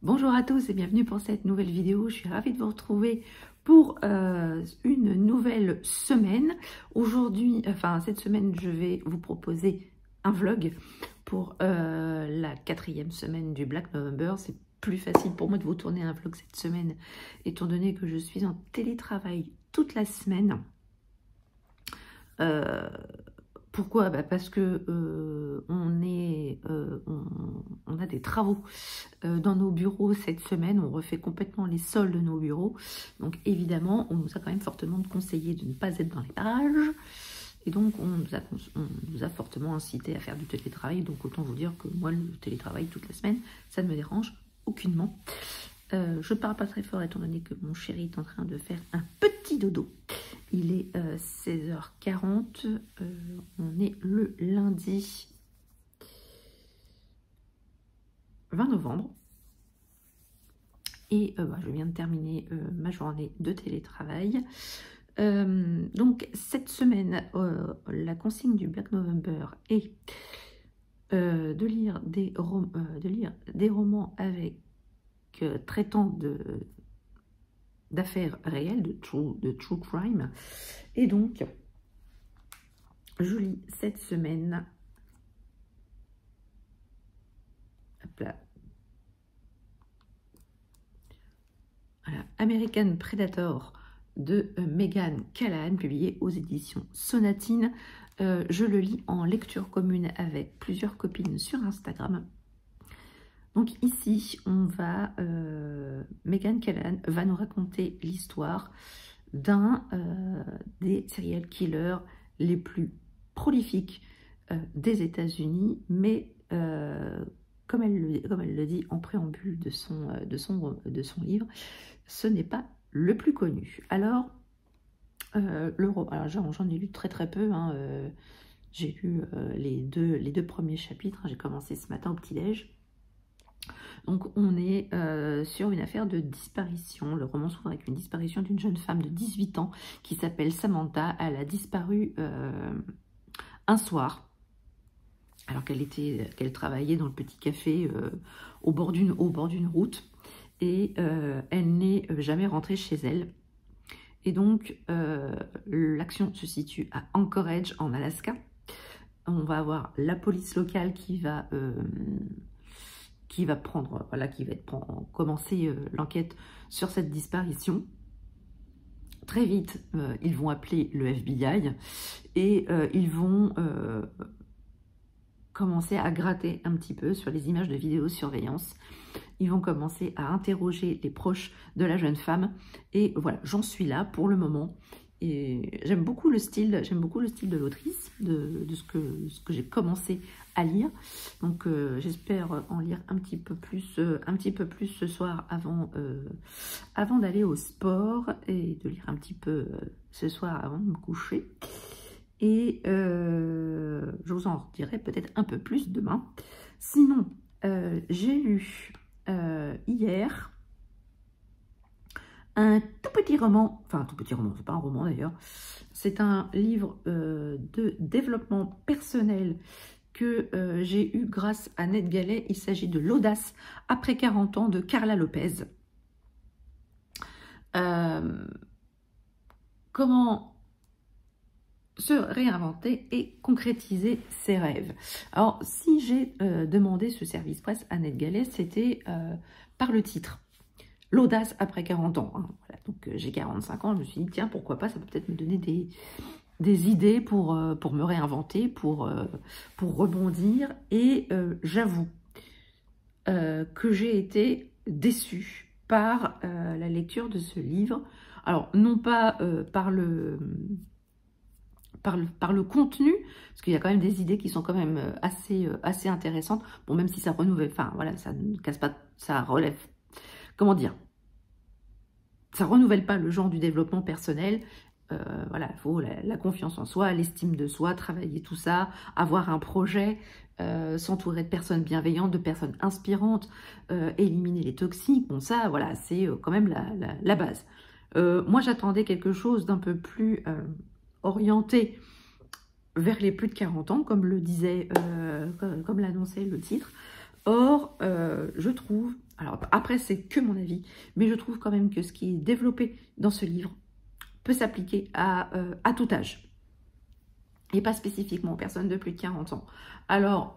Bonjour à tous et bienvenue pour cette nouvelle vidéo. Je suis ravie de vous retrouver pour une nouvelle semaine. Aujourd'hui, cette semaine, je vais vous proposer un vlog pour la 4e semaine du Black November. C'est plus facile pour moi de vous tourner un vlog cette semaine, étant donné que je suis en télétravail toute la semaine. Pourquoi? Parce que on a des travaux dans nos bureaux cette semaine. On refait complètement les sols de nos bureaux. Donc évidemment, on nous a quand même fortement conseillé de ne pas être dans les parages. Et donc on nous a fortement incité à faire du télétravail. Donc autant vous dire que moi, le télétravail toute la semaine, ça ne me dérange aucunement. Je ne parle pas très fort étant donné que mon chéri est en train de faire un petit dodo. Il est 16h40, on est le lundi 20 novembre. Et je viens de terminer ma journée de télétravail. Donc cette semaine, la consigne du Black November est de lire des romans avec traitant d'affaires réelles, de true crime. Et donc, je lis cette semaine, hop là, voilà, American Predator de Megan Callahan, publié aux éditions Sonatine. Je le lis en lecture commune avec plusieurs copines sur Instagram. Donc ici, Megan Callahan va nous raconter l'histoire d'un des serial killers les plus prolifiques des États-Unis, mais comme elle le dit en préambule de son livre, ce n'est pas le plus connu. Alors, j'en ai lu très peu, hein, j'ai lu les deux premiers chapitres, hein, j'ai commencé ce matin au petit-déj. Donc on est sur une affaire de disparition. Le roman s'ouvre avec une disparition d'une jeune femme de 18 ans qui s'appelle Samantha. Elle a disparu un soir alors qu'elle travaillait dans le petit café au bord d'une route, et elle n'est jamais rentrée chez elle. Et donc l'action se situe à Anchorage en Alaska. On va avoir la police locale qui va commencer l'enquête sur cette disparition. Très vite, ils vont appeler le FBI et ils vont commencer à gratter un petit peu sur les images de vidéosurveillance. Ils vont commencer à interroger les proches de la jeune femme. Et voilà, j'en suis là pour le moment. Et j'aime beaucoup le style de l'autrice, de ce que j'ai commencé à lire. Donc j'espère en lire un petit peu plus ce soir avant d'aller au sport, et de lire un petit peu ce soir avant de me coucher. Et je vous en dirai peut-être un peu plus demain. Sinon, j'ai lu hier un tout petit roman, enfin un tout petit roman, c'est pas un roman d'ailleurs, c'est un livre de développement personnel que j'ai eu grâce à Ned Gallet. Il s'agit de L'audace après 40 ans de Carla Lopez. Comment se réinventer et concrétiser ses rêves. Alors, si j'ai demandé ce service presse à Ned Gallet, c'était par le titre. L'audace après 40 ans. Hein. Voilà. Donc, j'ai 45 ans, je me suis dit, tiens, pourquoi pas, ça peut peut-être me donner des idées pour me réinventer, pour rebondir. Et j'avoue que j'ai été déçue par la lecture de ce livre. Alors, non pas par le contenu, parce qu'il y a quand même des idées qui sont quand même assez intéressantes. Bon, même si ça renouvelle, enfin voilà, ça ne casse pas, ça relève, comment dire, ça renouvelle pas le genre du développement personnel. Voilà, il faut la confiance en soi, l'estime de soi, travailler tout ça, avoir un projet, s'entourer de personnes bienveillantes, de personnes inspirantes, éliminer les toxiques. Bon, ça, voilà, c'est quand même la base. Moi, j'attendais quelque chose d'un peu plus orienté vers les plus de 40 ans, comme le disait, comme l'annonçait le titre. Or, je trouve Alors après, c'est que mon avis, mais je trouve quand même que ce qui est développé dans ce livre peut s'appliquer à tout âge. Et pas spécifiquement aux personnes de plus de 40 ans. Alors,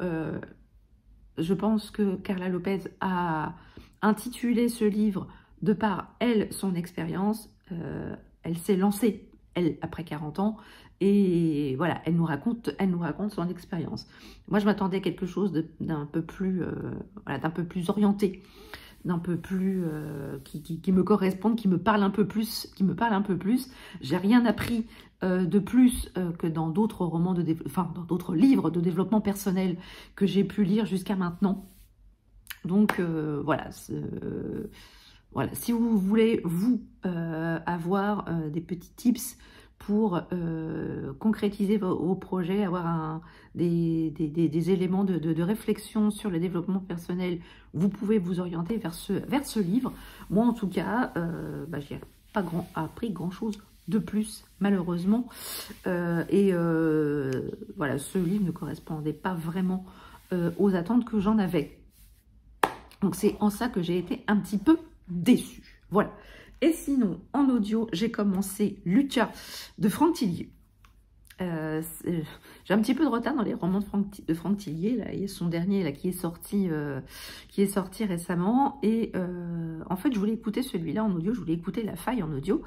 je pense que Carla Lopez a intitulé ce livre de par, elle, son expérience. Elle s'est lancée, elle, après 40 ans. Et voilà, elle nous raconte son expérience. Moi, je m'attendais à quelque chose d'un peu plus, voilà, d'un peu plus orienté, d'un peu plus qui me corresponde, qui me parle un peu plus, J'ai rien appris de plus que dans d'autres romans dans d'autres livres de développement personnel que j'ai pu lire jusqu'à maintenant. Donc voilà, voilà, si vous voulez vous avoir des petits tips pour concrétiser vos projets, avoir des éléments de réflexion sur le développement personnel, vous pouvez vous orienter vers ce livre. Moi, en tout cas, je n'ai pas appris grand-chose de plus, malheureusement. Voilà, ce livre ne correspondait pas vraiment aux attentes que j'en avais. Donc, c'est en ça que j'ai été un petit peu déçue. Voilà. Et sinon, en audio, j'ai commencé Lucas de Franck Tillier. J'ai un petit peu de retard dans les romans de Franck Tillier. Là. Il y a son dernier là, qui est sorti récemment. Et en fait, je voulais écouter celui-là en audio. Je voulais écouter La Faille en audio.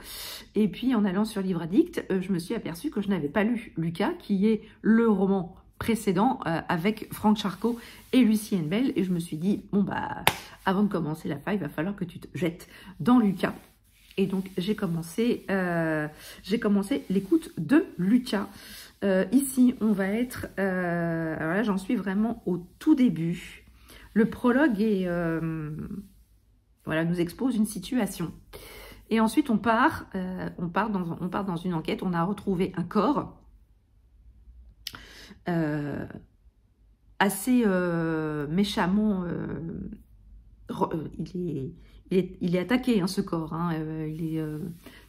Et puis, en allant sur Livre Addict, je me suis aperçue que je n'avais pas lu Lucas, qui est le roman précédent avec Franck Charcot et Lucie Bell. Et je me suis dit, bon, bah, avant de commencer La Faille, il va falloir que tu te jettes dans Lucas. Et donc, j'ai commencé l'écoute de Lucas. Ici, on va être... alors là, j'en suis vraiment au tout début. Le prologue voilà, nous expose une situation. Et ensuite, on part dans une enquête. On a retrouvé un corps assez méchamment... il est attaqué, hein, ce corps. Hein, il est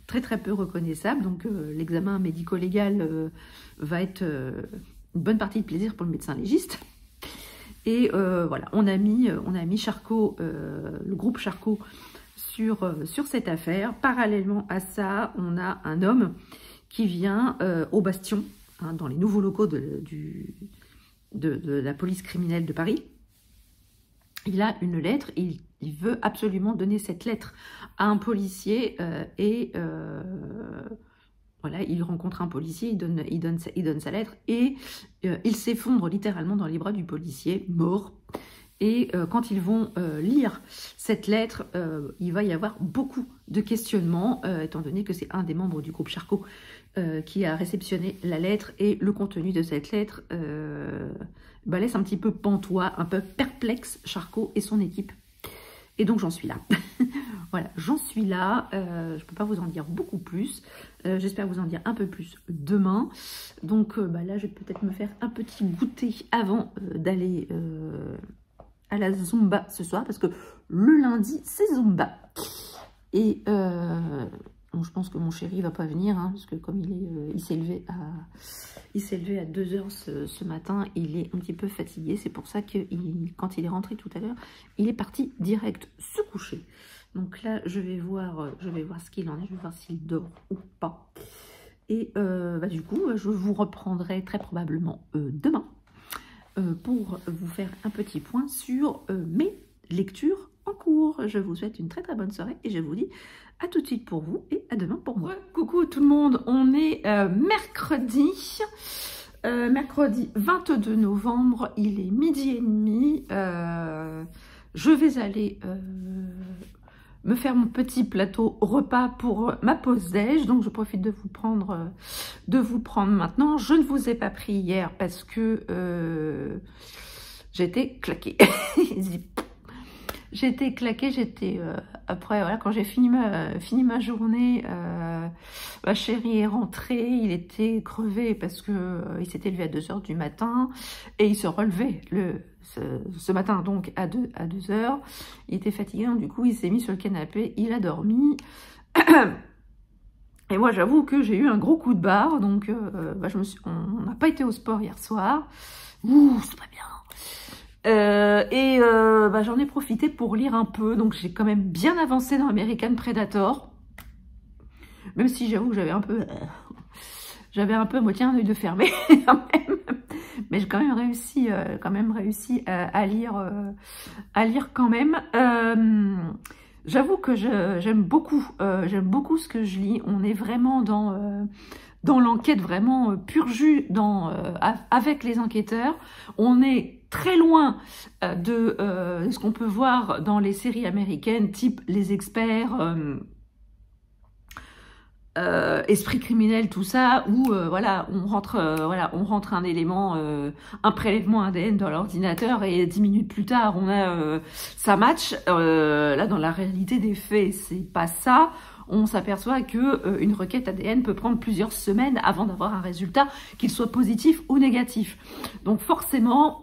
très très peu reconnaissable. Donc l'examen médico-légal va être une bonne partie de plaisir pour le médecin légiste. Et voilà, on a mis Charcot, le groupe Charcot sur cette affaire. Parallèlement à ça, on a un homme qui vient au Bastion, hein, dans les nouveaux locaux de la police criminelle de Paris. Il a une lettre, il veut absolument donner cette lettre à un policier voilà, il rencontre un policier, il donne sa lettre et il s'effondre littéralement dans les bras du policier, mort. Et quand ils vont lire cette lettre, il va y avoir beaucoup de questionnements, étant donné que c'est un des membres du groupe Charcot qui a réceptionné la lettre, et le contenu de cette lettre laisse un petit peu pantois, un peu perplexe Charcot et son équipe. Et donc j'en suis là. Voilà, j'en suis là. Je ne peux pas vous en dire beaucoup plus. J'espère vous en dire un peu plus demain. Donc là, je vais peut-être me faire un petit goûter avant d'aller à la Zumba ce soir, parce que le lundi, c'est Zumba. Et bon, je pense que mon chéri va pas venir, hein, parce que comme il s'est levé à 2 h ce matin, il est un petit peu fatigué. C'est pour ça que quand il est rentré tout à l'heure, il est parti direct se coucher. Donc là, je vais voir ce qu'il en est, je vais voir s'il dort ou pas. Et du coup, je vous reprendrai très probablement demain pour vous faire un petit point sur mes lectures en cours. Je vous souhaite une très très bonne soirée et je vous dis à tout de suite pour vous et à demain pour moi. Ouais, coucou tout le monde, on est mercredi 22 novembre, il est 12h30. Je vais aller me faire mon petit plateau repas pour ma pause déj. Donc je profite de vous prendre maintenant. Je ne vous ai pas pris hier parce que j'étais claquée. J'étais claquée, après, voilà, quand j'ai fini ma journée, ma chérie est rentrée, il était crevé parce que il s'était levé à 2 h du matin et il se relevait ce matin donc à 2 h. Il était fatigué, donc, du coup il s'est mis sur le canapé, il a dormi. Et moi j'avoue que j'ai eu un gros coup de barre, donc on n'a pas été au sport hier soir. Ouh, c'est pas bien. J'en ai profité pour lire un peu, donc j'ai quand même bien avancé dans American Predator, même si j'avoue que j'avais un peu à moitié un œil de fermé quand même, mais j'ai quand même réussi à lire quand même. J'avoue que j'aime beaucoup ce que je lis. On est vraiment dans l'enquête, vraiment pur jus avec les enquêteurs. On est très loin de ce qu'on peut voir dans les séries américaines, type Les Experts, Esprit criminel, tout ça, où voilà, on rentre un élément, un prélèvement ADN dans l'ordinateur et 10 minutes plus tard, on a ça match. Là, dans la réalité des faits, c'est pas ça. On s'aperçoit que une requête ADN peut prendre plusieurs semaines avant d'avoir un résultat, qu'il soit positif ou négatif. Donc forcément,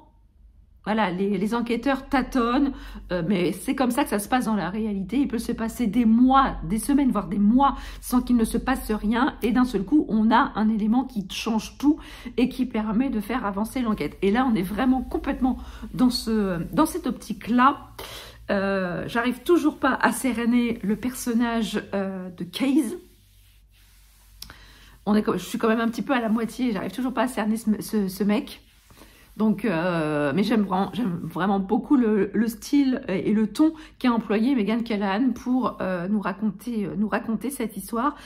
voilà, les enquêteurs tâtonnent, mais c'est comme ça que ça se passe dans la réalité. Il peut se passer des mois, des semaines, voire des mois sans qu'il ne se passe rien. Et d'un seul coup, on a un élément qui change tout et qui permet de faire avancer l'enquête. Et là, on est vraiment complètement dans cette optique-là. J'arrive toujours pas à cerner le personnage de Case. Je suis quand même un petit peu à la moitié. J'arrive toujours pas à cerner ce mec. Donc, mais j'aime vraiment beaucoup le style et le ton qu'a employé Megan Callahan pour nous raconter cette histoire.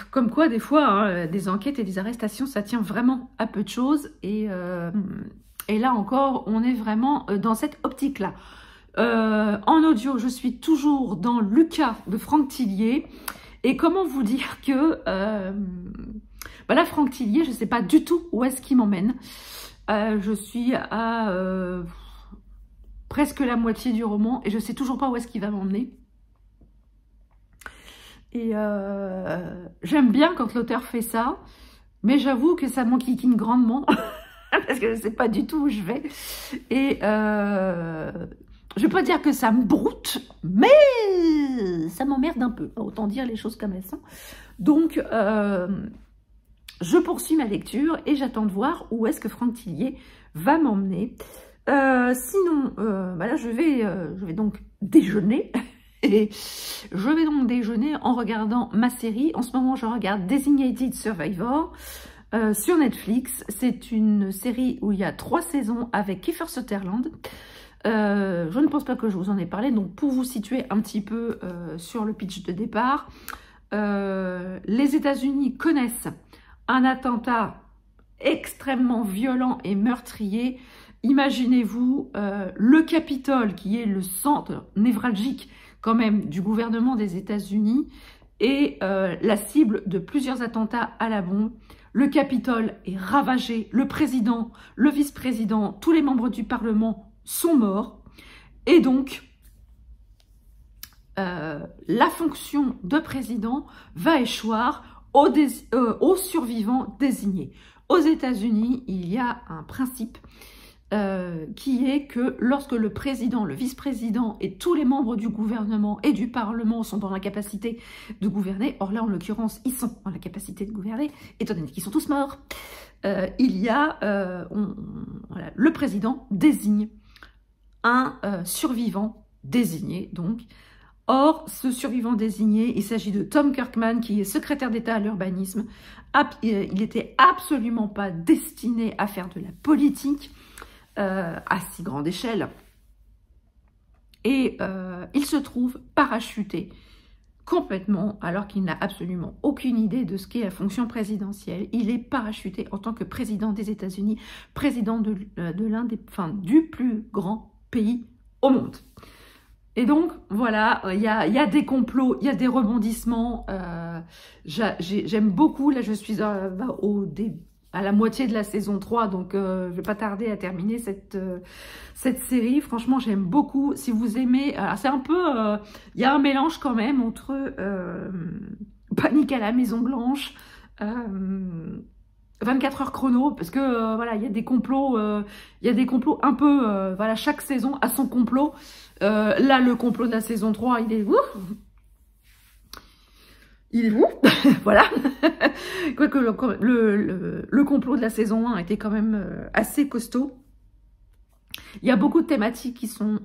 Comme quoi, des fois, hein, des enquêtes et des arrestations, ça tient vraiment à peu de choses. Et là encore, on est vraiment dans cette optique-là. En audio, je suis toujours dans Lucas de Franck Tillier. Et comment vous dire que là, Franck Tillier, je ne sais pas du tout où est-ce qu'il m'emmène. Je suis à presque la moitié du roman et je sais toujours pas où est-ce qu'il va m'emmener. Et j'aime bien quand l'auteur fait ça, mais j'avoue que ça m'enquiquine grandement parce que je sais pas du tout où je vais. Et je peux pas dire que ça me broute, mais ça m'emmerde un peu. Autant dire les choses comme elles sont. Donc je poursuis ma lecture et j'attends de voir où est-ce que Franck Tillier va m'emmener. Sinon, là, je vais donc déjeuner. Et je vais donc déjeuner en regardant ma série. En ce moment, je regarde Designated Survivor sur Netflix. C'est une série où il y a 3 saisons avec Kiefer Sutherland. Je ne pense pas que je vous en ai parlé. Donc, pour vous situer un petit peu sur le pitch de départ, les États-Unis connaissent un attentat extrêmement violent et meurtrier. Imaginez-vous le Capitole, qui est le centre névralgique quand même du gouvernement des États-Unis, et la cible de plusieurs attentats à la bombe. Le Capitole est ravagé, le président, le vice-président, tous les membres du Parlement sont morts. Et donc, la fonction de président va échoir aux survivants désignés. Aux États-Unis, il y a un principe qui est que lorsque le président, le vice-président et tous les membres du gouvernement et du Parlement sont dans la capacité de gouverner, or là en l'occurrence ils sont dans la capacité de gouverner, étant donné qu'ils sont tous morts, il y a, voilà, le président désigne un survivant désigné donc. Or, ce survivant désigné, il s'agit de Tom Kirkman, qui est secrétaire d'État à l'urbanisme. Il n'était absolument pas destiné à faire de la politique à si grande échelle. Et il se trouve parachuté complètement, alors qu'il n'a absolument aucune idée de ce qu'est la fonction présidentielle. Il est parachuté en tant que président des États-Unis, président de du plus grand pays au monde. Et donc, voilà, il y a des complots, il y a des rebondissements. J'aime beaucoup. Là, je suis à la moitié de la saison 3, donc je ne vais pas tarder à terminer cette série. Franchement, j'aime beaucoup. Si vous aimez, c'est un peu... il y a un mélange quand même entre Panique à la Maison Blanche, 24 heures chrono, parce que voilà, il y a des complots un peu, voilà, chaque saison a son complot. Là, le complot de la saison 3, il est voilà. Quoique le complot de la saison 1 était quand même assez costaud. Il y a beaucoup de thématiques qui sont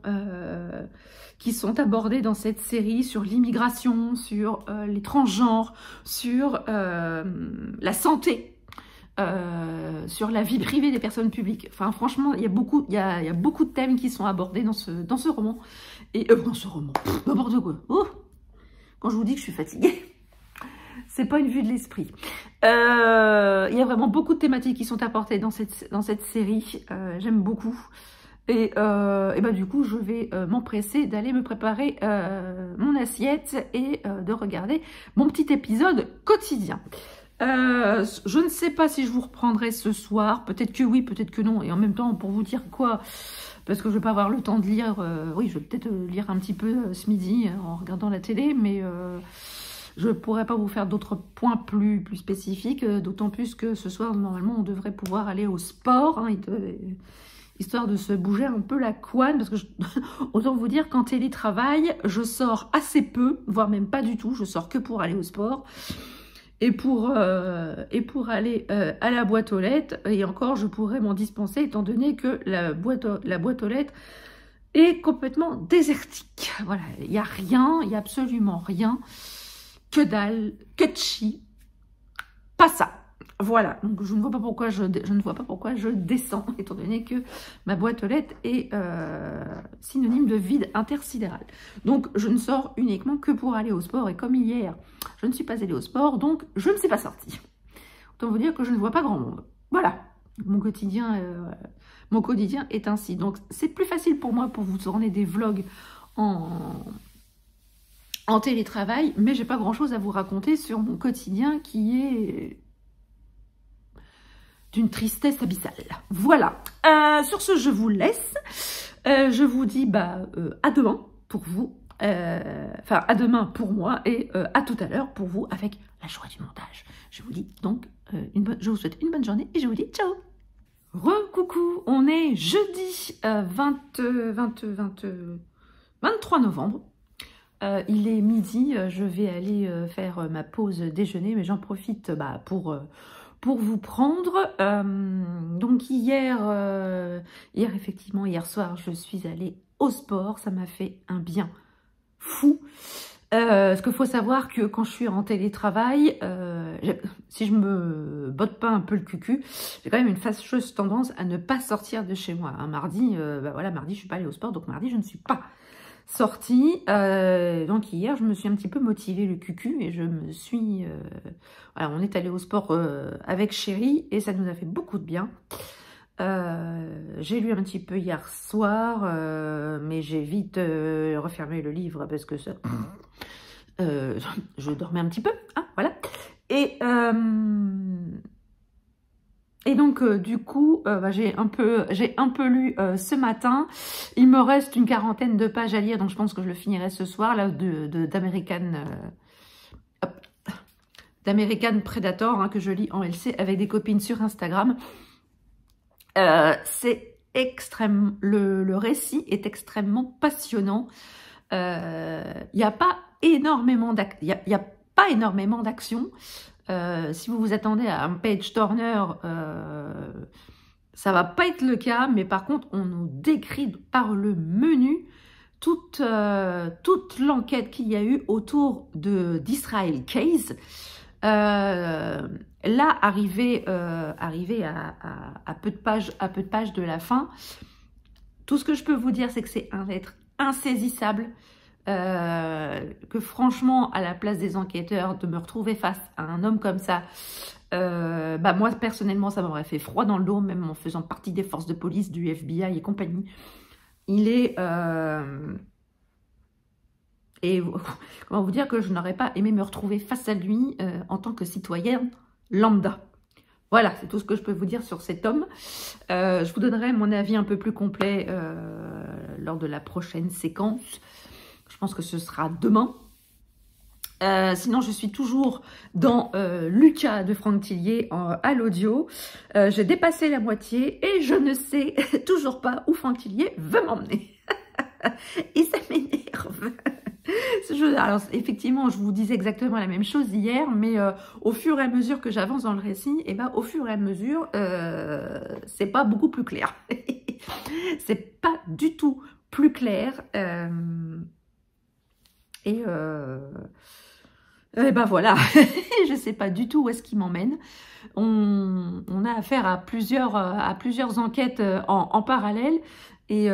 abordées dans cette série sur l'immigration, sur les transgenres, sur la santé, sur la vie privée des personnes publiques. Enfin, franchement, il y a beaucoup de thèmes qui sont abordés dans ce roman. Et dans ce roman, n'importe quoi. Oh, quand je vous dis que je suis fatiguée, c'est pas une vue de l'esprit. Il y a vraiment beaucoup de thématiques qui sont apportées dans cette série. J'aime beaucoup. Et bah, du coup, je vais m'empresser d'aller me préparer mon assiette et de regarder mon petit épisode quotidien. Je ne sais pas si je vous reprendrai ce soir. Peut-être que oui, peut-être que non. Et en même temps, pour vous dire quoi, parce que je ne vais pas avoir le temps de lire. Oui, je vais peut-être lire un petit peu ce midi en regardant la télé, mais je ne pourrais pas vous faire d'autres points plus spécifiques. D'autant plus que ce soir, normalement, on devrait pouvoir aller au sport. Hein, histoire de se bouger un peu la couenne, parce que autant vous dire qu'en télétravail, je sors assez peu, voire même pas du tout, je sors que pour aller au sport et pour aller à la boîte aux lettres, et encore je pourrais m'en dispenser étant donné que la boîte aux lettres est complètement désertique. Voilà, il n'y a rien, il n'y a absolument rien, que dalle, que de chi, pas ça. Voilà, donc je ne vois pas pourquoi je descends, étant donné que ma boîte aux lettres est synonyme de vide intersidéral. Donc je ne sors uniquement que pour aller au sport, et comme hier, je ne suis pas allée au sport, donc je ne suis pas sortie. Autant vous dire que je ne vois pas grand monde. Voilà, mon quotidien est ainsi. Donc c'est plus facile pour moi pour vous tourner des vlogs en télétravail, mais j'ai pas grand chose à vous raconter sur mon quotidien qui est d'une tristesse abyssale. Voilà. Sur ce, je vous laisse. Je vous dis à demain pour vous. Enfin, à demain pour moi et à tout à l'heure pour vous avec la joie du montage. Je vous dis donc, je vous souhaite une bonne journée et je vous dis ciao. Re-coucou, on est jeudi 23 novembre. Il est midi, je vais aller faire ma pause déjeuner, mais j'en profite pour vous prendre. Donc hier soir, je suis allée au sport. Ça m'a fait un bien fou. Parce qu'il faut savoir que quand je suis en télétravail, si je me botte pas un peu le cucu, j'ai quand même une fâcheuse tendance à ne pas sortir de chez moi. Un mardi, voilà, mardi je suis pas allée au sport, donc mardi je ne suis pas sortie. Donc hier je me suis un petit peu motivée le cucu et je me suis voilà, on est allé au sport avec chéri et ça nous a fait beaucoup de bien. J'ai lu un petit peu hier soir, mais j'ai vite refermé le livre parce que ça, je dormais un petit peu, hein, voilà. Et donc, du coup, j'ai un peu lu ce matin. Il me reste une quarantaine de pages à lire, donc je pense que je le finirai ce soir, là, d'American Predator, hein, que je lis en LC avec des copines sur Instagram. C'est extrêmement... Le récit est extrêmement passionnant. Il n'y a pas énormément d'action. Si vous vous attendez à un page turner, ça va pas être le cas, mais par contre on nous décrit par le menu toute l'enquête qu'il y a eu autour d'Israel Case. Là, arrivé à peu de pages de la fin, tout ce que je peux vous dire, c'est que c'est un être insaisissable. Que franchement, à la place des enquêteurs, de me retrouver face à un homme comme ça, moi personnellement ça m'aurait fait froid dans le dos, même en faisant partie des forces de police, du FBI et compagnie. Il est et comment vous dire que je n'aurais pas aimé me retrouver face à lui en tant que citoyenne lambda. Voilà, c'est tout ce que je peux vous dire sur cet homme. Je vous donnerai mon avis un peu plus complet lors de la prochaine séquence. Je pense que ce sera demain. Sinon, je suis toujours dans Lucas de Franck Tillier à l'audio. J'ai dépassé la moitié et je ne sais toujours pas où Franck Tillier veut m'emmener. Et ça m'énerve. Alors, effectivement, je vous disais exactement la même chose hier, mais au fur et à mesure que j'avance dans le récit, au fur et à mesure, c'est pas beaucoup plus clair. c'est pas du tout plus clair. Et ben voilà, je sais pas du tout où est-ce qu'il m'emmène. On a affaire à plusieurs enquêtes en parallèle et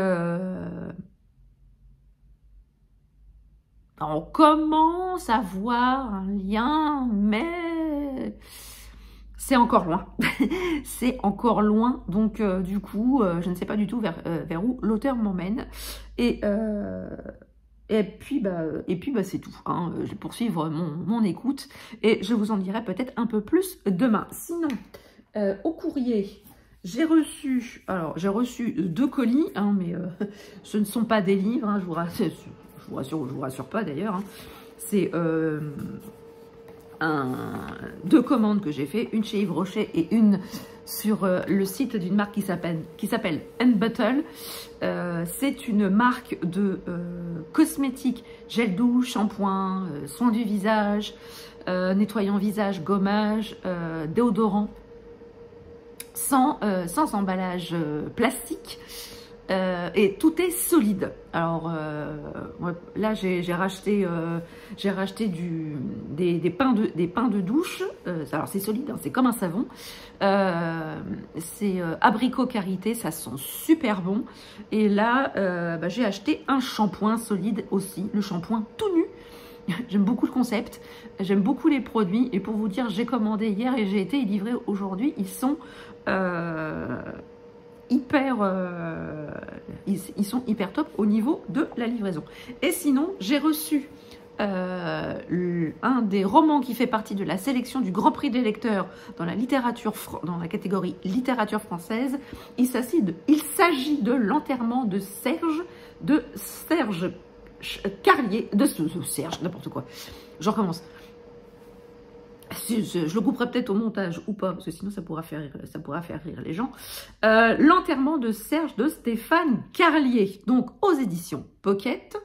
on commence à voir un lien, mais c'est encore loin. C'est encore loin, donc du coup, je ne sais pas du tout vers où l'auteur m'emmène. Et puis, c'est tout. Hein. Je vais poursuivre mon écoute et je vous en dirai peut-être un peu plus demain. Sinon, au courrier, j'ai reçu 2 colis, hein, mais ce ne sont pas des livres. Hein, je vous rassure pas d'ailleurs. Hein. C'est 2 commandes que j'ai fait, une chez Yves Rocher et une sur le site d'une marque qui s'appelle Unbottle. C'est une marque de cosmétiques, gel douche, shampoing, soins du visage, nettoyant visage, gommage, déodorant, sans emballage plastique. Et tout est solide. Alors là j'ai racheté des pains de douche. Alors c'est solide, hein, c'est comme un savon. C'est abricot karité, ça sent super bon. Et là j'ai acheté un shampoing solide aussi, le shampoing tout nu. J'aime beaucoup le concept, j'aime beaucoup les produits. Et pour vous dire, j'ai commandé hier et j'ai été livré aujourd'hui. Ils sont ils sont hyper top au niveau de la livraison. Et sinon, j'ai reçu un des romans qui fait partie de la sélection du Grand Prix des lecteurs dans la catégorie littérature française. Il s'agit de L'enterrement de Serge Carlier, Serge, n'importe quoi. Je recommence. Je le couperai peut-être au montage ou pas, parce que sinon ça pourra faire rire les gens. L'enterrement de Serge de Stéphane Carlier, donc aux éditions Pocket.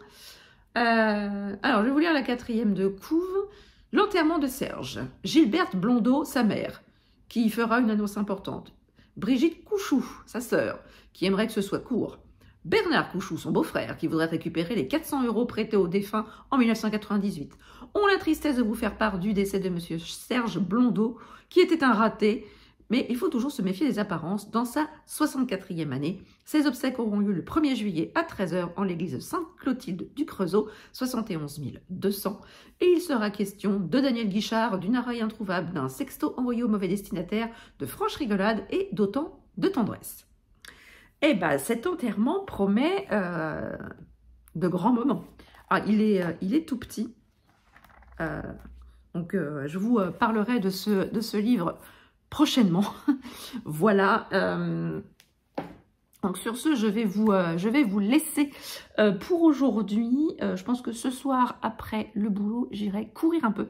Alors, je vais vous lire la 4e de couve. L'enterrement de Serge. Gilberte Blondeau, sa mère, qui fera une annonce importante. Brigitte Couchou, sa sœur, qui aimerait que ce soit court. Bernard Couchou, son beau-frère, qui voudrait récupérer les 400 € prêtés au défunt en 1998. On a la tristesse de vous faire part du décès de monsieur Serge Blondeau, qui était un raté, mais il faut toujours se méfier des apparences. Dans sa 64e année, ses obsèques auront lieu le 1er juillet à 13 h en l'église Sainte-Clotilde du Creusot, 71 200. Et il sera question de Daniel Guichard, d'une oreille introuvable, d'un sexto envoyé au mauvais destinataire, de franche rigolade et d'autant de tendresse. Eh bien, cet enterrement promet de grands moments. Alors, il est tout petit. Donc, je vous parlerai de ce livre prochainement. Voilà. Donc, sur ce, je vais vous laisser pour aujourd'hui. Je pense que ce soir, après le boulot, j'irai courir un peu.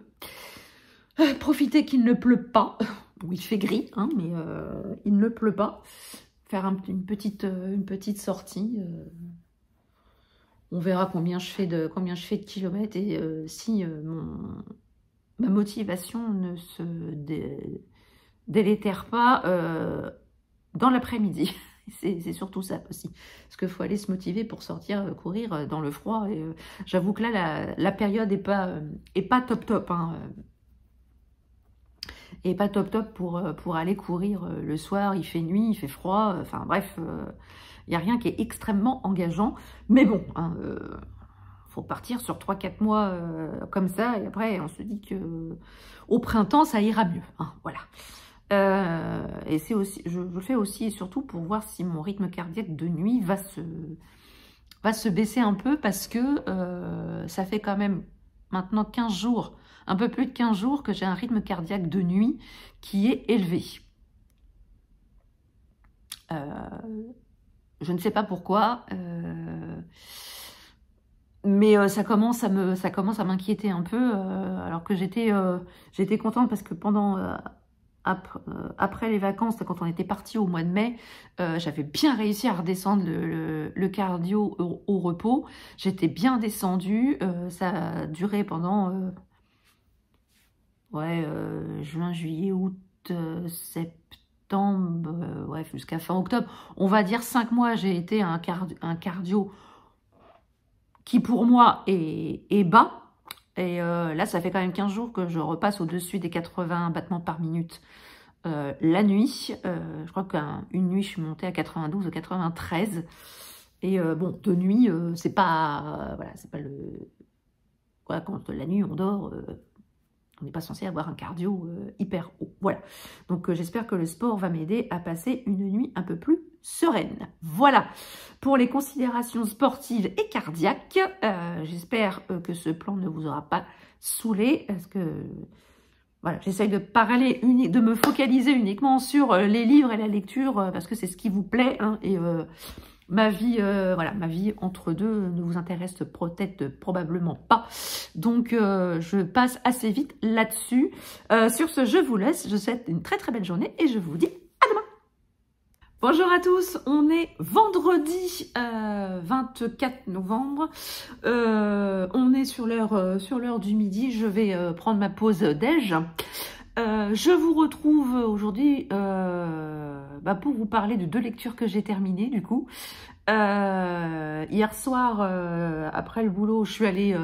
Profiter qu'il ne pleut pas. Bon, il fait gris, hein, mais il ne pleut pas. Faire une petite sortie. On verra combien je fais de kilomètres et si ma motivation ne se délétère pas dans l'après-midi. C'est surtout ça aussi. Parce qu'il faut aller se motiver pour sortir courir dans le froid. Et j'avoue que là, la période est pas top. Hein. Et pas top pour aller courir le soir. Il fait nuit, il fait froid. Enfin bref, il n'y a rien qui est extrêmement engageant. Mais bon, hein, faut partir sur 3-4 mois comme ça. Et après, on se dit que au printemps, ça ira mieux. Hein, voilà. Et c'est aussi, je le fais aussi et surtout pour voir si mon rythme cardiaque de nuit va se baisser un peu. Parce que ça fait quand même maintenant 15 jours... Un peu plus de 15 jours que j'ai un rythme cardiaque de nuit qui est élevé. Je ne sais pas pourquoi, mais ça commence à m'inquiéter un peu, alors que j'étais contente parce que après les vacances, quand on était parti au mois de mai, j'avais bien réussi à redescendre le cardio au repos. J'étais bien descendue, ça a duré pendant... juin, juillet, août, septembre, septembre, bref, jusqu'à fin octobre, on va dire 5 mois, j'ai été à un cardio qui pour moi est bas. Et là, ça fait quand même 15 jours que je repasse au-dessus des 80 battements par minute la nuit. Je crois qu'une nuit, je suis montée à 92 ou 93. Et bon, de nuit, c'est pas... voilà, c'est pas le... Voilà, quand la nuit, on dort... on n'est pas censé avoir un cardio hyper haut. Voilà. Donc, j'espère que le sport va m'aider à passer une nuit un peu plus sereine. Voilà pour les considérations sportives et cardiaques. J'espère que ce plan ne vous aura pas saoulé. Parce que voilà, j'essaye de parler, de me focaliser uniquement sur les livres et la lecture. Parce que c'est ce qui vous plaît. Hein, et ma vie, voilà, ma vie entre deux ne vous intéresse peut-être probablement pas. Donc, je passe assez vite là-dessus. Sur ce, je vous laisse. Je vous souhaite une très très belle journée et je vous dis à demain. Bonjour à tous, on est vendredi 24 novembre. On est sur l'heure du midi. Je vais prendre ma pause déj. Je vous retrouve aujourd'hui pour vous parler de 2 lectures que j'ai terminées du coup. Hier soir, après le boulot, je suis allée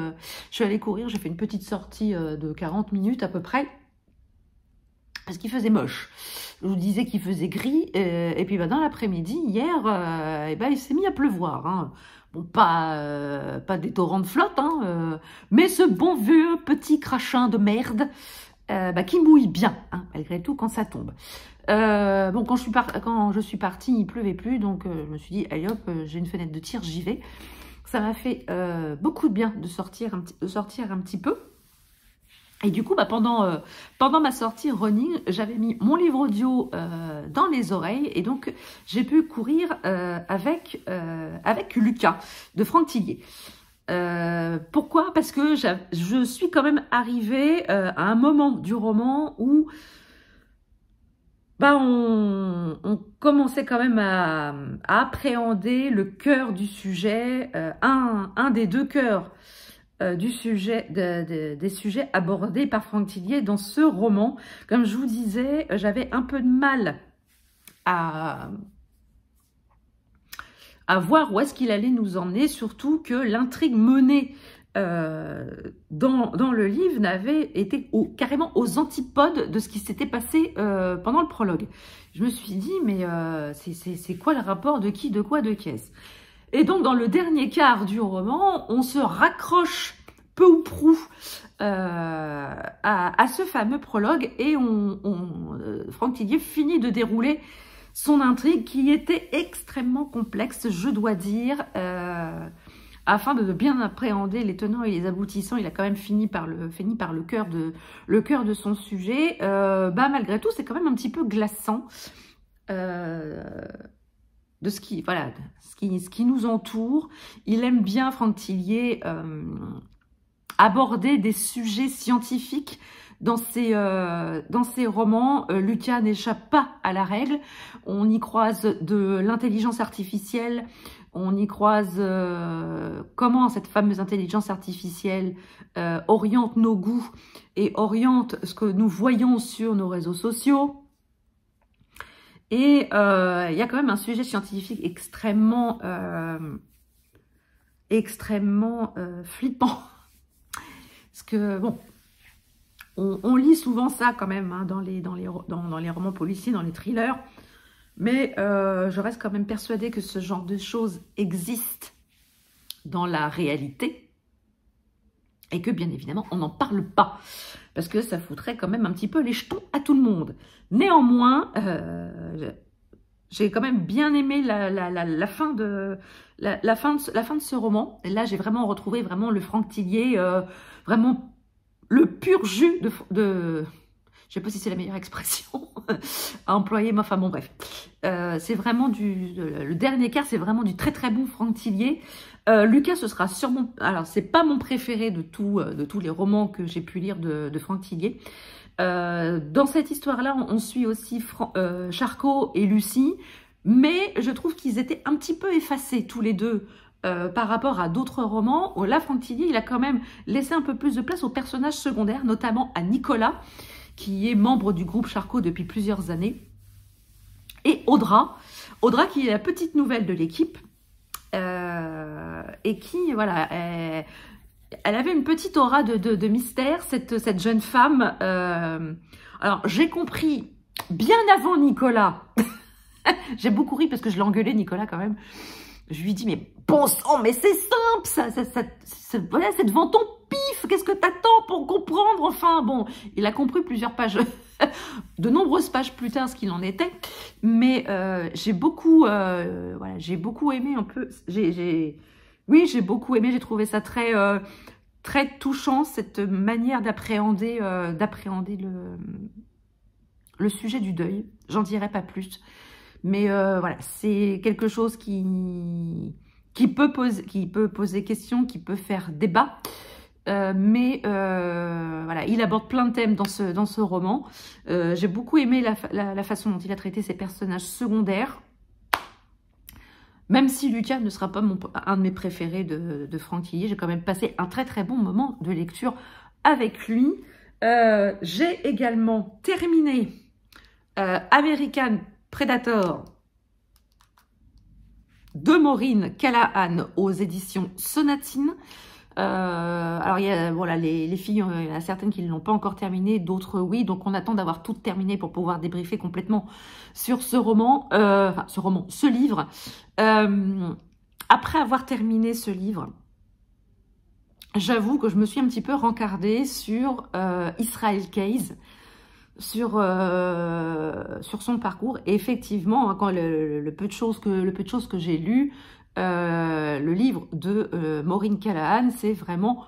courir. J'ai fait une petite sortie de 40 minutes à peu près. Parce qu'il faisait moche. Je vous disais qu'il faisait gris. Et puis dans l'après-midi, hier, il s'est mis à pleuvoir. Hein. Bon, pas des torrents de flotte, hein, mais ce bon vieux petit crachin de merde qui mouille bien, hein, malgré tout, quand ça tombe. Bon, quand je suis partie, il pleuvait plus, donc je me suis dit, allez hop, j'ai une fenêtre de tir, j'y vais. Ça m'a fait beaucoup de bien de sortir un petit peu. Et du coup, pendant ma sortie running, j'avais mis mon livre audio dans les oreilles et donc j'ai pu courir avec Lucas de Franck Tillier. Pourquoi? Parce que je suis quand même arrivée à un moment du roman où on commençait quand même à appréhender le cœur du sujet, un des 2 cœurs du sujet, des sujets abordés par Franck Tillier dans ce roman. Comme je vous disais, j'avais un peu de mal à voir où est-ce qu'il allait nous emmener, surtout que l'intrigue menée dans le livre n'avait été carrément aux antipodes de ce qui s'était passé pendant le prologue. Je me suis dit, mais c'est quoi le rapport de qui, de quoi, de qu'est-ce? Et donc, dans le dernier quart du roman, on se raccroche peu ou prou à ce fameux prologue et Franck Tillier finit de dérouler son intrigue qui était extrêmement complexe, je dois dire. Afin de bien appréhender les tenants et les aboutissants, il a quand même fini par le cœur de son sujet. Malgré tout, c'est quand même un petit peu glaçant. De ce qui nous entoure. Il aime bien, Franck Tillier, aborder des sujets scientifiques dans ses romans. Lucas n'échappe pas à la règle. On y croise de l'intelligence artificielle, on y croise comment cette fameuse intelligence artificielle oriente nos goûts et oriente ce que nous voyons sur nos réseaux sociaux. Et il y a quand même un sujet scientifique extrêmement flippant. Parce que, bon, on lit souvent ça quand même hein, dans les romans policiers, dans les thrillers. Mais je reste quand même persuadée que ce genre de choses existe dans la réalité. Et que, bien évidemment, on n'en parle pas. Parce que ça foutrait quand même un petit peu les jetons à tout le monde. Néanmoins, j'ai quand même bien aimé la fin de ce roman. Et là, j'ai vraiment retrouvé le Franck Tillier, vraiment le pur jus de je sais pas si c'est la meilleure expression à employer, mais enfin bon bref. C'est vraiment le dernier quart, c'est vraiment du très très bon Franck Tillier. Lucas, ce sera sûrement... Alors, c'est pas mon préféré de tous les romans que j'ai pu lire de Franck Tillier. Dans cette histoire-là, on suit aussi Charcot et Lucie, mais je trouve qu'ils étaient un petit peu effacés tous les deux par rapport à d'autres romans. Là, Franck Tillier, il a quand même laissé un peu plus de place aux personnages secondaires, notamment à Nicolas, qui est membre du groupe Charcot depuis plusieurs années. Audra. Audra qui est la petite nouvelle de l'équipe. Et qui, voilà, elle avait une petite aura de mystère, cette jeune femme. Alors, j'ai compris bien avant Nicolas. J'ai beaucoup ri parce que je l'ai engueulé, Nicolas, quand même. Je lui dis, mais bon sang, mais c'est simple, voilà, c'est devant ton pif, qu'est-ce que t'attends pour comprendre? Enfin, bon, il a compris plusieurs pages, de nombreuses pages plus tard ce qu'il en était, mais j'ai beaucoup, voilà, j'ai beaucoup aimé un peu, oui, j'ai beaucoup aimé, j'ai trouvé ça très, très touchant, cette manière d'appréhender le sujet du deuil, j'en dirai pas plus. Mais voilà, c'est quelque chose qui peut poser question, qui peut faire débat. Mais voilà, il aborde plein de thèmes dans ce roman. J'ai beaucoup aimé la façon dont il a traité ses personnages secondaires. Même si Lucas ne sera pas un de mes préférés de Franck Tillier, j'ai quand même passé un très très bon moment de lecture avec lui. J'ai également terminé American Predator de Maureen Callahan aux éditions Sonatine. Alors, il y a, voilà, les filles, il y en a certaines qui ne l'ont pas encore terminé, d'autres oui. Donc, on attend d'avoir tout terminé pour pouvoir débriefer complètement sur ce roman, ce livre. Après avoir terminé ce livre, j'avoue que je me suis un petit peu rencardée sur Israel Keyes, sur son parcours. Et effectivement, quand le peu de choses que j'ai lu, le livre de Maureen Callahan, c'est vraiment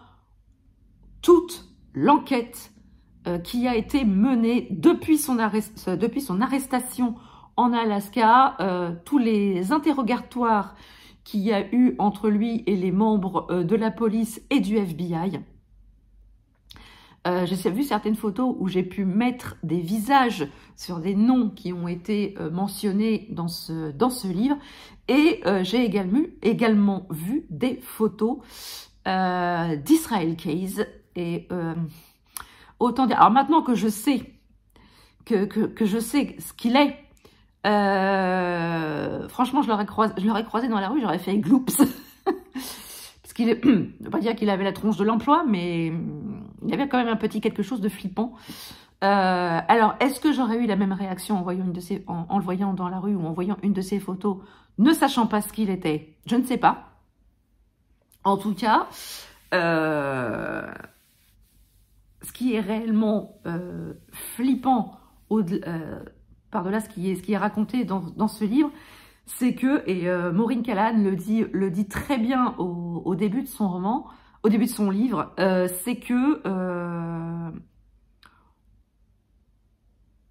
toute l'enquête qui a été menée depuis son arrestation en Alaska, tous les interrogatoires qu'il y a eu entre lui et les membres de la police et du FBI. J'ai vu certaines photos où j'ai pu mettre des visages sur des noms qui ont été mentionnés dans ce livre. Et j'ai également vu des photos d'Israel Keyes. Et autant dire... Alors maintenant que je sais que je sais ce qu'il est, franchement, je l'aurais croisé dans la rue, j'aurais fait gloops. Parce qu'il est... Je ne veux pas dire qu'il avait la tronche de l'emploi, mais il y avait quand même un petit quelque chose de flippant. Alors, est-ce que j'aurais eu la même réaction en le voyant dans la rue ou en voyant une de ses photos, ne sachant pas ce qu'il était? Je ne sais pas. En tout cas, ce qui est réellement flippant, par-delà ce qui est raconté dans ce livre, c'est que, et Maureen Callahan le dit très bien au début de son roman, au début de son livre, c'est que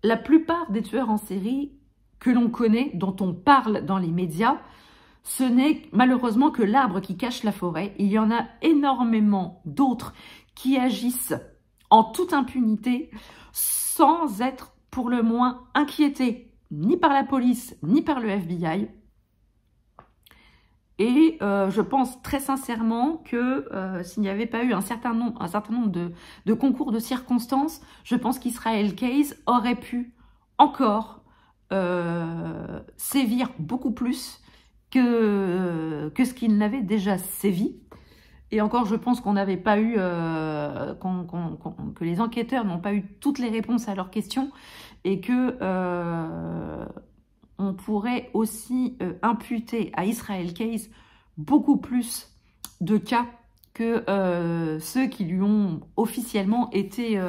la plupart des tueurs en série que l'on connaît, dont on parle dans les médias, ce n'est malheureusement que l'arbre qui cache la forêt. Il y en a énormément d'autres qui agissent en toute impunité, sans être pour le moins inquiétés ni par la police, ni par le FBI. Et je pense très sincèrement que s'il n'y avait pas eu un certain nombre de concours de circonstances, je pense qu'Israel Keyes aurait pu encore sévir beaucoup plus que ce qu'il n'avait déjà sévi. Et encore, je pense qu'on n'avait pas eu, que les enquêteurs n'ont pas eu toutes les réponses à leurs questions et que on pourrait aussi imputer à Israel Keyes beaucoup plus de cas que ceux qui lui ont officiellement été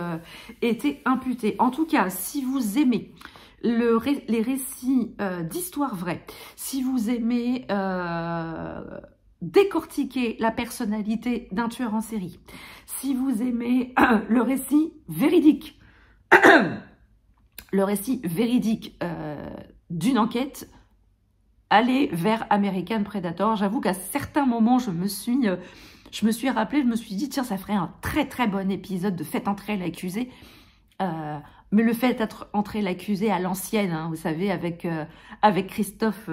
imputés. En tout cas, si vous aimez les récits d'histoires vraies, si vous aimez décortiquer la personnalité d'un tueur en série, si vous aimez le récit véridique, d'une enquête, allez vers American Predator. J'avoue qu'à certains moments, je me suis rappelé, je me suis dit, tiens, ça ferait un très très bon épisode de Faites entrer l'accusé. Mais le fait d'être entrer l'accusé à l'ancienne, hein, vous savez, avec Christophe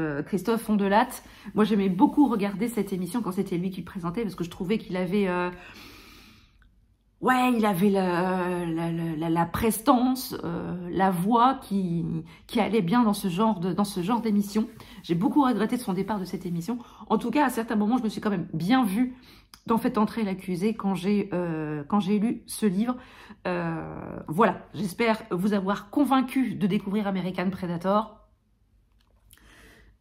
Fondelatte. Moi, j'aimais beaucoup regarder cette émission quand c'était lui qui le présentait, parce que je trouvais qu'il avait Ouais, il avait la prestance, la voix qui allait bien dans ce genre d'émission. J'ai beaucoup regretté de son départ de cette émission. En tout cas, à certains moments, je me suis quand même bien vue dans Faites entrer l'accusé quand j'ai lu ce livre. Voilà, j'espère vous avoir convaincu de découvrir American Predator.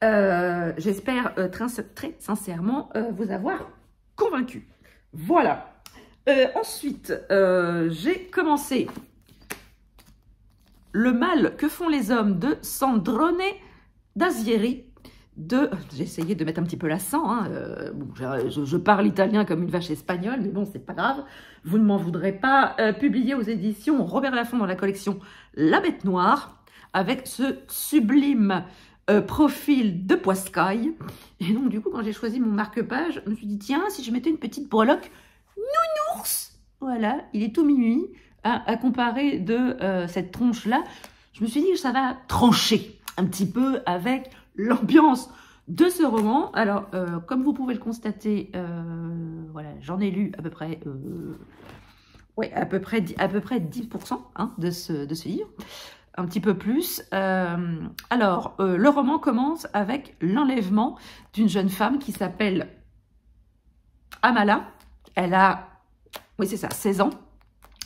J'espère très sincèrement vous avoir convaincu. Voilà. Ensuite, j'ai commencé Le mal que font les hommes de Sandrone Dazieri. J'ai essayé de mettre un petit peu l'accent. Hein, bon, je parle italien comme une vache espagnole, mais bon, c'est pas grave. Vous ne m'en voudrez pas. Publié aux éditions Robert Laffont dans la collection La Bête Noire, avec ce sublime profil de Poiscaille. Et donc, du coup, quand j'ai choisi mon marque-page, je me suis dit, tiens, si je mettais une petite breloque nounours, voilà, il est tout mimi, à comparer de cette tronche-là. Je me suis dit que ça va trancher un petit peu avec l'ambiance de ce roman. Alors, comme vous pouvez le constater, voilà, j'en ai lu à peu près, ouais, à peu près 10% hein, de ce livre. Un petit peu plus. Alors, le roman commence avec l'enlèvement d'une jeune femme qui s'appelle Amala. Elle a, oui c'est ça, 16 ans.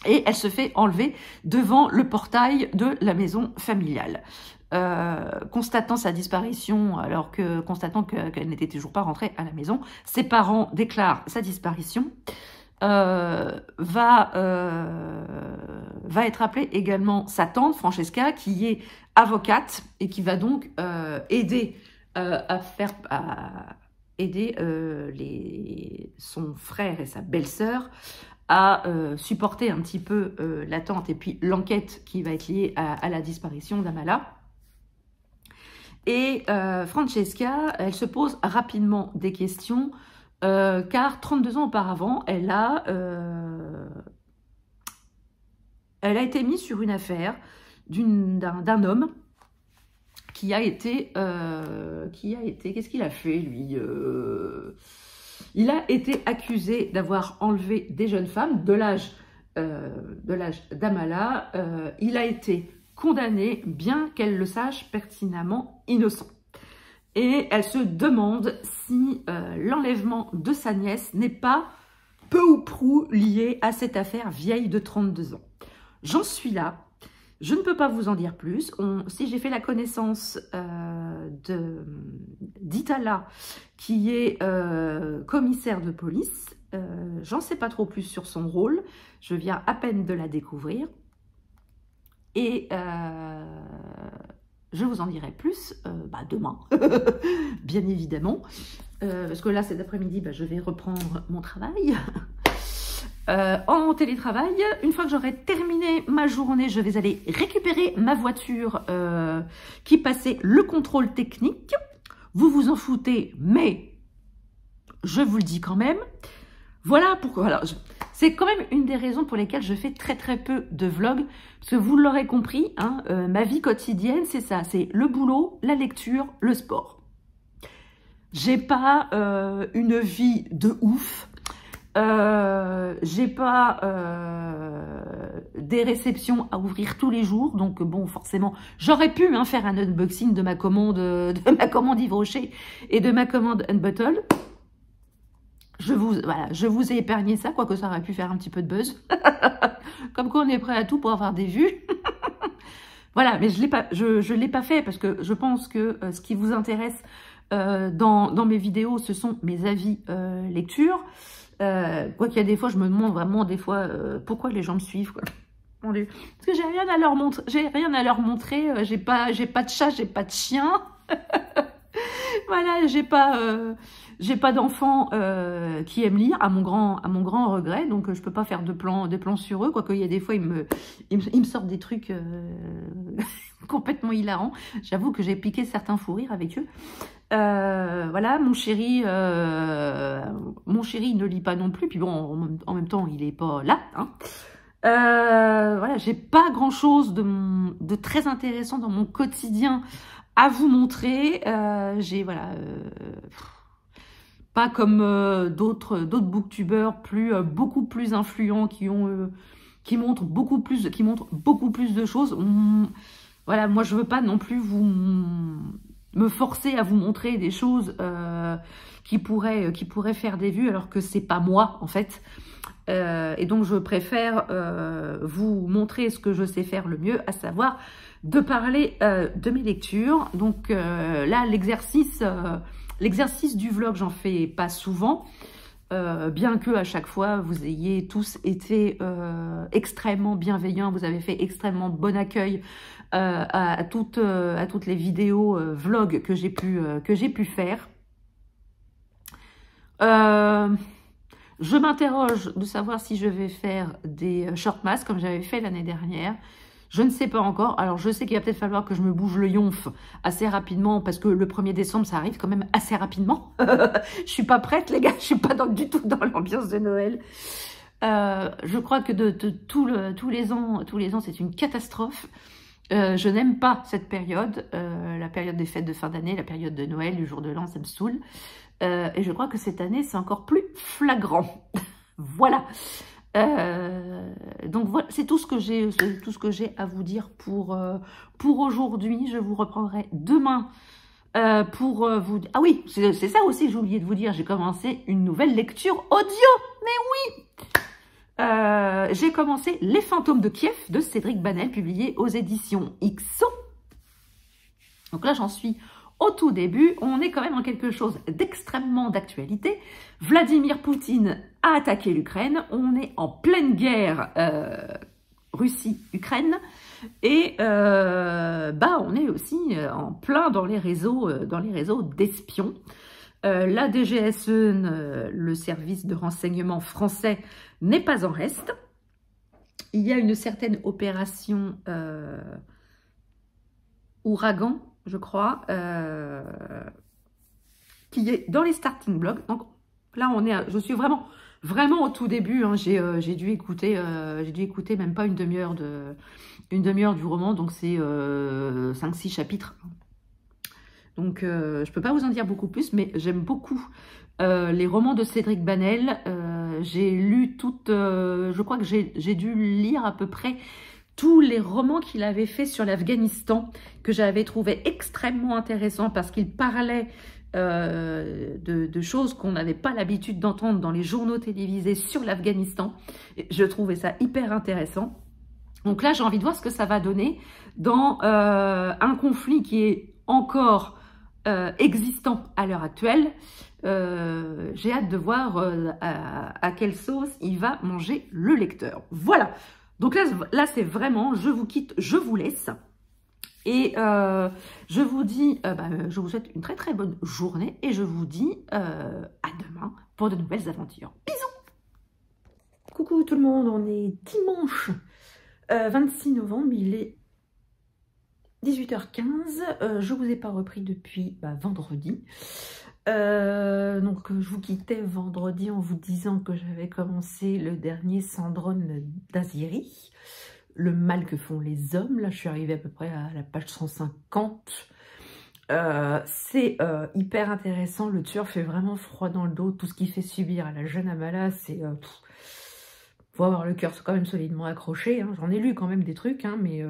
Et elle se fait enlever devant le portail de la maison familiale. Constatant sa disparition, constatant qu'elle n'était toujours pas rentrée à la maison, ses parents déclarent sa disparition. Va être appelée également sa tante Francesca, qui est avocate et qui va donc aider son frère et sa belle-sœur à supporter un petit peu l'attente et puis l'enquête qui va être liée à la disparition d'Amala. Et Francesca, elle se pose rapidement des questions car 32 ans auparavant, elle a été mise sur une affaire d'un homme qui a été, qu'est-ce qu'il a fait lui il a été accusé d'avoir enlevé des jeunes femmes de l'âge d'Amala. Il a été condamné, bien qu'elle le sache pertinemment innocent. Et elle se demande si l'enlèvement de sa nièce n'est pas peu ou prou lié à cette affaire vieille de 32 ans. J'en suis là. Je ne peux pas vous en dire plus. Si j'ai fait la connaissance d'Itala, qui est commissaire de police, j'en sais pas trop plus sur son rôle. Je viens à peine de la découvrir. Et je vous en dirai plus demain, bien évidemment. Parce que là, cet après-midi, je vais reprendre mon travail. En télétravail, une fois que j'aurai terminé ma journée, je vais aller récupérer ma voiture qui passait le contrôle technique. Vous vous en foutez, mais je vous le dis quand même. Voilà pourquoi. Alors, c'est quand même une des raisons pour lesquelles je fais très peu de vlogs. Parce que vous l'aurez compris, hein, ma vie quotidienne, c'est ça. C'est le boulot, la lecture, le sport. J'ai pas une vie de ouf. J'ai pas des réceptions à ouvrir tous les jours, donc bon, forcément, j'aurais pu faire un unboxing de ma commande Yves Rocher et de ma commande Unbottle. Je vous ai épargné ça, quoique ça aurait pu faire un petit peu de buzz. Comme quoi on est prêt à tout pour avoir des vues. Voilà, mais je l'ai pas fait parce que je pense que ce qui vous intéresse dans mes vidéos, ce sont mes avis lecture. Quoi qu'il y a des fois, je me demande vraiment des fois pourquoi les gens me suivent, quoi. Parce que j'ai rien à leur montrer. J'ai pas de chat, j'ai pas de chien. Voilà, j'ai pas d'enfants qui aiment lire à mon grand regret, donc je peux pas faire de plans sur eux. Quoi qu'il y a des fois, ils me sortent des trucs complètement hilarants. J'avoue que j'ai piqué certains fous rires avec eux. Voilà, mon chéri il ne lit pas non plus, puis bon, en même temps, il est pas là, hein. Voilà, j'ai pas grand chose de très intéressant dans mon quotidien à vous montrer. J'ai, voilà, pas comme d'autres booktubeurs beaucoup plus influents qui montrent beaucoup plus de choses. Voilà, moi je veux pas non plus me forcer à vous montrer des choses qui pourraient faire des vues alors que c'est pas moi en fait. Et donc je préfère vous montrer ce que je sais faire le mieux, à savoir de parler de mes lectures. Donc là, l'exercice du vlog, j'en fais pas souvent, bien que à chaque fois vous ayez tous été extrêmement bienveillants, vous avez fait extrêmement bon accueil à toutes les vidéos vlog que j'ai pu faire. Je m'interroge de savoir si je vais faire des short masks comme j'avais fait l'année dernière. Je ne sais pas encore. Alors, je sais qu'il va peut-être falloir que je me bouge le yonf assez rapidement parce que le 1er décembre, ça arrive quand même assez rapidement. Je suis pas prête, les gars. Je suis pas du tout dans l'ambiance de Noël. Je crois que tous les ans, c'est une catastrophe. Je n'aime pas cette période, la période des fêtes de fin d'année, la période de Noël, du jour de l'an, ça me saoule. Et je crois que cette année, c'est encore plus flagrant. Voilà. Donc voilà, c'est tout ce que j'ai à vous dire pour aujourd'hui. Je vous reprendrai demain pour vous... Ah oui, c'est ça aussi que j'ai oublié de vous dire. J'ai commencé une nouvelle lecture audio. Mais oui, j'ai commencé Les Fantômes de Kiev de Cédric Banel, publié aux éditions XO. Donc là, j'en suis au tout début. On est quand même en quelque chose d'extrêmement d'actualité. Vladimir Poutine a attaqué l'Ukraine. On est en pleine guerre Russie-Ukraine. Et on est aussi en plein dans les réseaux d'espions. La DGSE, le service de renseignement français, n'est pas en reste. Il y a une certaine opération Ouragan, je crois, qui est dans les starting blocks. Donc là, je suis vraiment au tout début. Hein. J'ai dû écouter même pas une demi-heure du roman. Donc c'est 5-6 chapitres. Donc je peux pas vous en dire beaucoup plus, mais j'aime beaucoup les romans de Cédric Banel. J'ai lu je crois que j'ai dû lire à peu près tous les romans qu'il avait fait sur l'Afghanistan, que j'avais trouvé extrêmement intéressants parce qu'il parlait de choses qu'on n'avait pas l'habitude d'entendre dans les journaux télévisés sur l'Afghanistan. Je trouvais ça hyper intéressant. Donc là, j'ai envie de voir ce que ça va donner dans un conflit qui est encore existant à l'heure actuelle. J'ai hâte de voir à quelle sauce il va manger le lecteur. Voilà. Donc là c'est vraiment, je vous quitte, je vous laisse. Et je vous dis, je vous souhaite une très très bonne journée. Et je vous dis à demain pour de nouvelles aventures. Bisous! Coucou tout le monde, on est dimanche 26 novembre, il est 18h15. Je vous ai pas repris depuis vendredi. Donc je vous quittais vendredi en vous disant que j'avais commencé le dernier Syndrome d'Aziri, Le mal que font les hommes. Là je suis arrivée à peu près à la page 150. C'est hyper intéressant. Le tueur fait vraiment froid dans le dos. Tout ce qu'il fait subir à la jeune Amala, c'est... faut avoir le cœur quand même solidement accroché. Hein. J'en ai lu quand même des trucs, hein, mais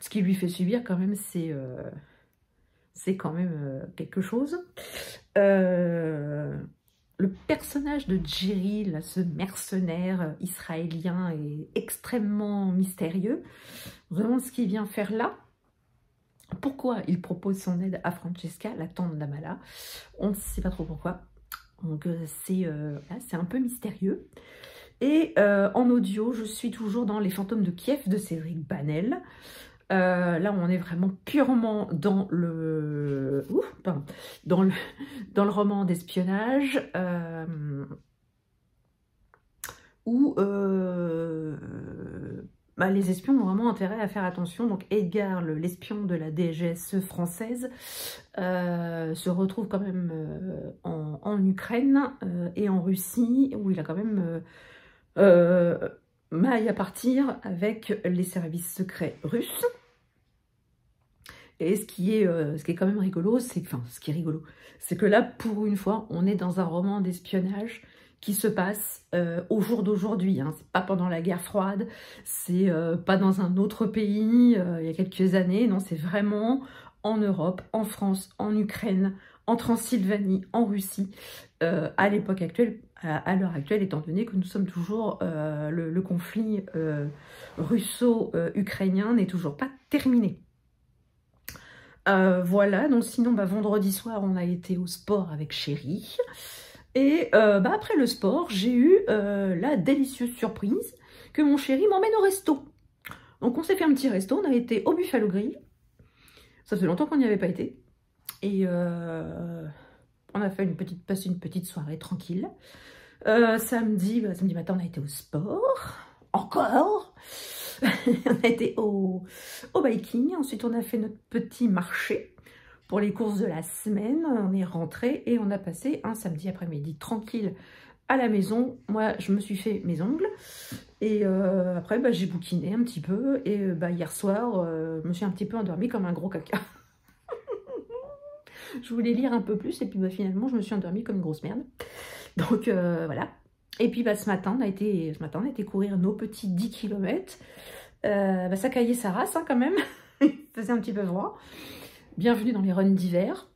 ce qu'il lui fait subir quand même, c'est quand même quelque chose. Le personnage de Jerry, là, ce mercenaire israélien, est extrêmement mystérieux. Vraiment, ce qu'il vient faire là. Pourquoi il propose son aide à Francesca, la tante d'Amala? On ne sait pas trop pourquoi. Donc c'est un peu mystérieux. Et en audio, je suis toujours dans Les Fantômes de Kiev de Cédric Banel. Là, on est vraiment purement dans le roman d'espionnage où les espions ont vraiment intérêt à faire attention. Donc Edgar, l'espion de la DGSE française, se retrouve quand même en Ukraine et en Russie, où il a quand même maille à partir avec les services secrets russes. Et ce qui est quand même rigolo, c'est que là, pour une fois, on est dans un roman d'espionnage qui se passe au jour d'aujourd'hui. Hein. C'est pas pendant la guerre froide, c'est pas dans un autre pays il y a quelques années. Non, c'est vraiment en Europe, en France, en Ukraine, en Transylvanie, en Russie, à l'époque actuelle, à l'heure actuelle, étant donné que nous sommes toujours, le conflit russo-ukrainien n'est toujours pas terminé. Voilà, donc sinon, vendredi soir, on a été au sport avec Chéri. Et après le sport, j'ai eu la délicieuse surprise que mon chéri m'emmène au resto. Donc on s'est fait un petit resto, on a été au Buffalo Grill. Ça fait longtemps qu'on n'y avait pas été. Et on a fait passé une petite soirée tranquille. Samedi matin, on a été au sport. Encore. On a été au biking. Ensuite, on a fait notre petit marché pour les courses de la semaine. On est rentré et on a passé un samedi après-midi tranquille à la maison. Moi, je me suis fait mes ongles. Et après, j'ai bouquiné un petit peu. Et hier soir, je me suis un petit peu endormie comme un gros caca. Je voulais lire un peu plus et puis finalement, je me suis endormie comme une grosse merde. Donc voilà. Et puis ce matin, on a été courir nos petits 10 km. Ça caillait sa race hein, quand même. Il faisait un petit peu froid. Bienvenue dans les runs d'hiver.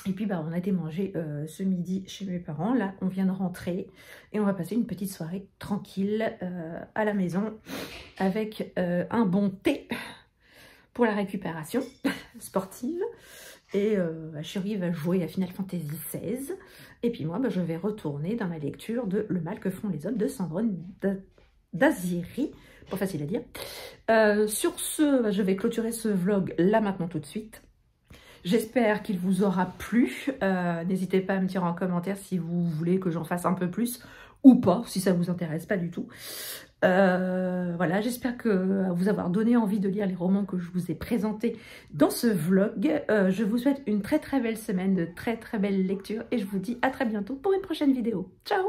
Et puis on a été manger ce midi chez mes parents. Là, on vient de rentrer et on va passer une petite soirée tranquille à la maison avec un bon thé pour la récupération sportive. Et Chéri va jouer à Final Fantasy XVI. Et puis moi, je vais retourner dans ma lecture de Le mal que font les hommes de Sandrine Dazieri. Pas facile à dire. Sur ce, je vais clôturer ce vlog là maintenant tout de suite. J'espère qu'il vous aura plu. N'hésitez pas à me dire en commentaire si vous voulez que j'en fasse un peu plus ou pas, si ça vous intéresse pas du tout. Voilà, j'espère que vous avoir donné envie de lire les romans que je vous ai présentés dans ce vlog. Je vous souhaite une très très belle semaine, de très très belles lectures et je vous dis à très bientôt pour une prochaine vidéo. Ciao!